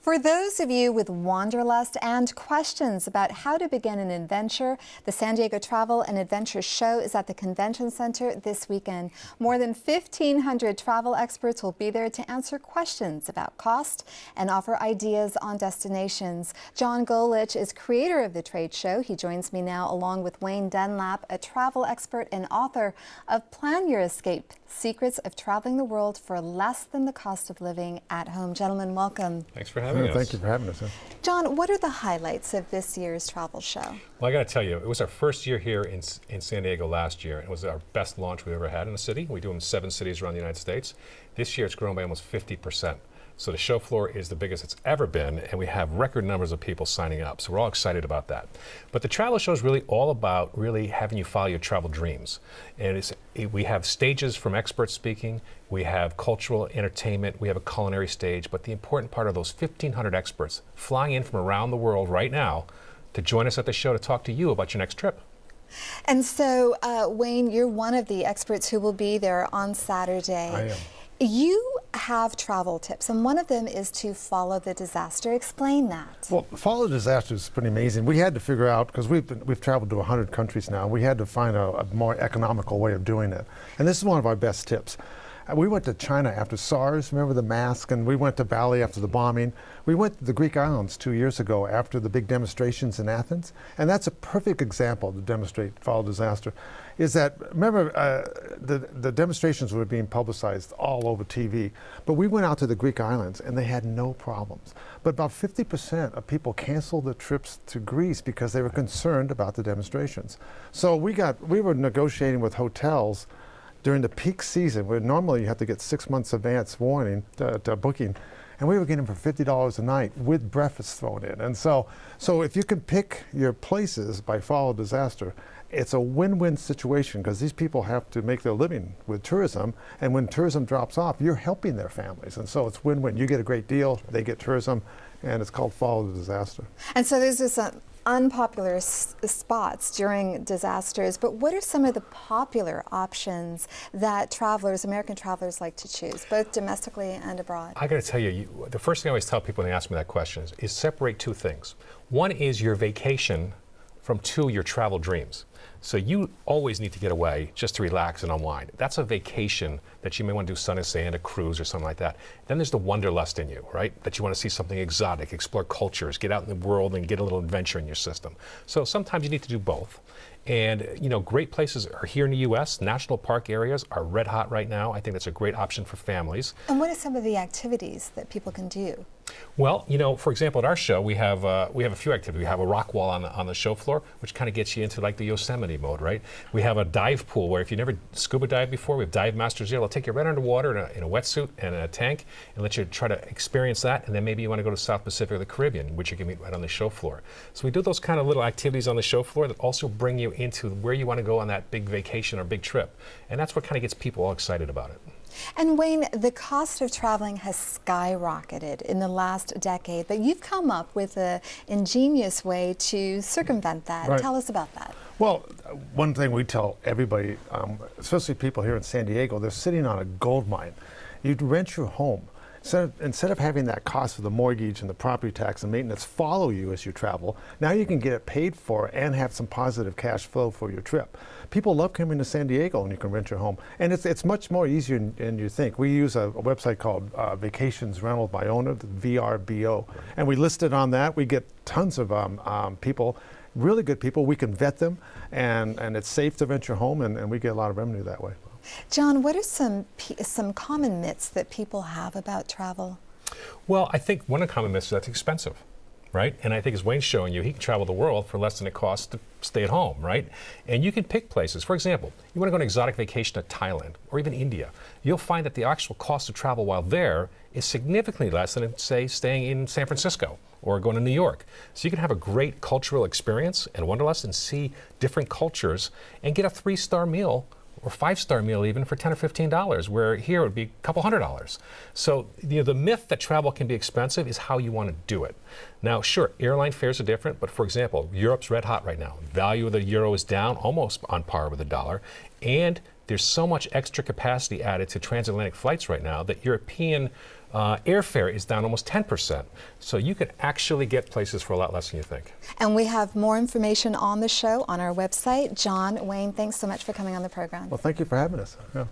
For those of you with wanderlust and questions about how to begin an adventure, the San Diego Travel and Adventure Show is at the Convention Center this weekend. More than 1,500 travel experts will be there to answer questions about cost and offer ideas on destinations. John Golich is creator of the trade show. He joins me now along with Wayne Dunlap, a travel expert and author of Plan Your Escape: Secrets of Traveling the World for Less Than the Cost of Living at Home. Gentlemen, welcome. Thanks for having us. Thank you for having us. John, what are the highlights of this year's travel show? Well, I got to tell you, it was our first year here in San Diego last year. It was our best launch we've ever had in the city. We do them in 7 cities around the United States. This year it's grown by almost 50%. So the show floor is the biggest it's ever been, and we have record numbers of people signing up. So we're all excited about that. But the travel show is really all about really having you follow your travel dreams. And we have stages from experts speaking, we have cultural entertainment, we have a culinary stage, but the important part of those 1,500 experts flying in from around the world right now to join us at the show to talk to you about your next trip. And so, Wayne, you're one of the experts who will be there on Saturday. I am. You have travel tips, and one of them is to follow the disaster. Explain that. Well, follow the disaster is pretty amazing. We had to figure out, because we've traveled to 100 countries now, we had to find a more economical way of doing it. And this is one of our best tips. We went to China after SARS, remember the mask, and we went to Bali after the bombing. We went to the Greek islands 2 years ago after the big demonstrations in Athens, and that's a perfect example to demonstrate follow disaster. Is that, remember, the demonstrations were being publicized all over TV, but we went out to the Greek islands and they had no problems. But about 50% of people canceled their trips to Greece because they were concerned about the demonstrations. So we were negotiating with hotels during the peak season, where normally you have to get 6 months advance warning to booking, and we were getting them for $50 a night with breakfast thrown in. And so if you can pick your places by follow disaster, it's a win-win situation, because these people have to make their living with tourism, and when tourism drops off, you're helping their families. And so it's win-win. You get a great deal, they get tourism, and it's called follow the disaster. And so there's this unpopular spots during disasters, but what are some of the popular options that travelers, American travelers, like to choose, both domestically and abroad? I got to tell you, the first thing I always tell people when they ask me that question is separate 2 things. One is your vacation from 2, your travel dreams. So you always need to get away just to relax and unwind. That's a vacation that you may want to do sun and sand, a cruise or something like that. Then there's the wanderlust in you, right? That you want to see something exotic, explore cultures, get out in the world and get a little adventure in your system. So sometimes you need to do both. And great places are here in the U.S. National park areas are red hot right now. I think that's a great option for families. And what are some of the activities that people can do? Well, for example, at our show, we have a few activities. We have a rock wall on the show floor, which kind of gets you into like the Yosemite mode, right? We have a dive pool where if you never scuba dived before, we have dive masters here. They'll take you right underwater in a wetsuit and a tank and let you try to experience that. And then maybe you want to go to South Pacific or the Caribbean, which you can meet right on the show floor. So we do those kind of little activities on the show floor that also bring you into where you want to go on that big vacation or big trip. And that's what kind of gets people all excited about it. And Wayne, the cost of traveling has skyrocketed in the last decade, but you've come up with an ingenious way to circumvent that. Right. Tell us about that. Well, one thing we tell everybody, especially people here in San Diego, they're sitting on a gold mine. You'd rent your home. Instead of having that cost of the mortgage and the property tax and maintenance follow you as you travel, now you can get it paid for and have some positive cash flow for your trip. People love coming to San Diego and you can rent your home. And it's much more easier than you think. We use a website called Vacations Rental by Owner, the VRBO. And we list it on that. We get tons of people, really good people. We can vet them, and it's safe to rent your home, and we get a lot of revenue that way. John, what are some common myths that people have about travel? Well, I think one of the common myths is that's expensive, right? And I think as Wayne's showing you, he can travel the world for less than it costs to stay at home, right? And you can pick places. For example, you want to go on an exotic vacation to Thailand or even India. You'll find that the actual cost of travel while there is significantly less than, say, staying in San Francisco or going to New York. So you can have a great cultural experience and wanderlust and see different cultures and get a 3-star meal or 5-star meal even for $10 or $15, where here it would be a couple $100. So the myth that travel can be expensive is how you want to do it. Now, sure, airline fares are different, but for example, Europe's red hot right now. Value of the euro is down, almost on par with the dollar, and there's so much extra capacity added to transatlantic flights right now that European Airfare is down almost 10%. So you can actually get places for a lot less than you think. And we have more information on the show on our website. John, Wayne, thanks so much for coming on the program. Well, thank you for having us. Yeah.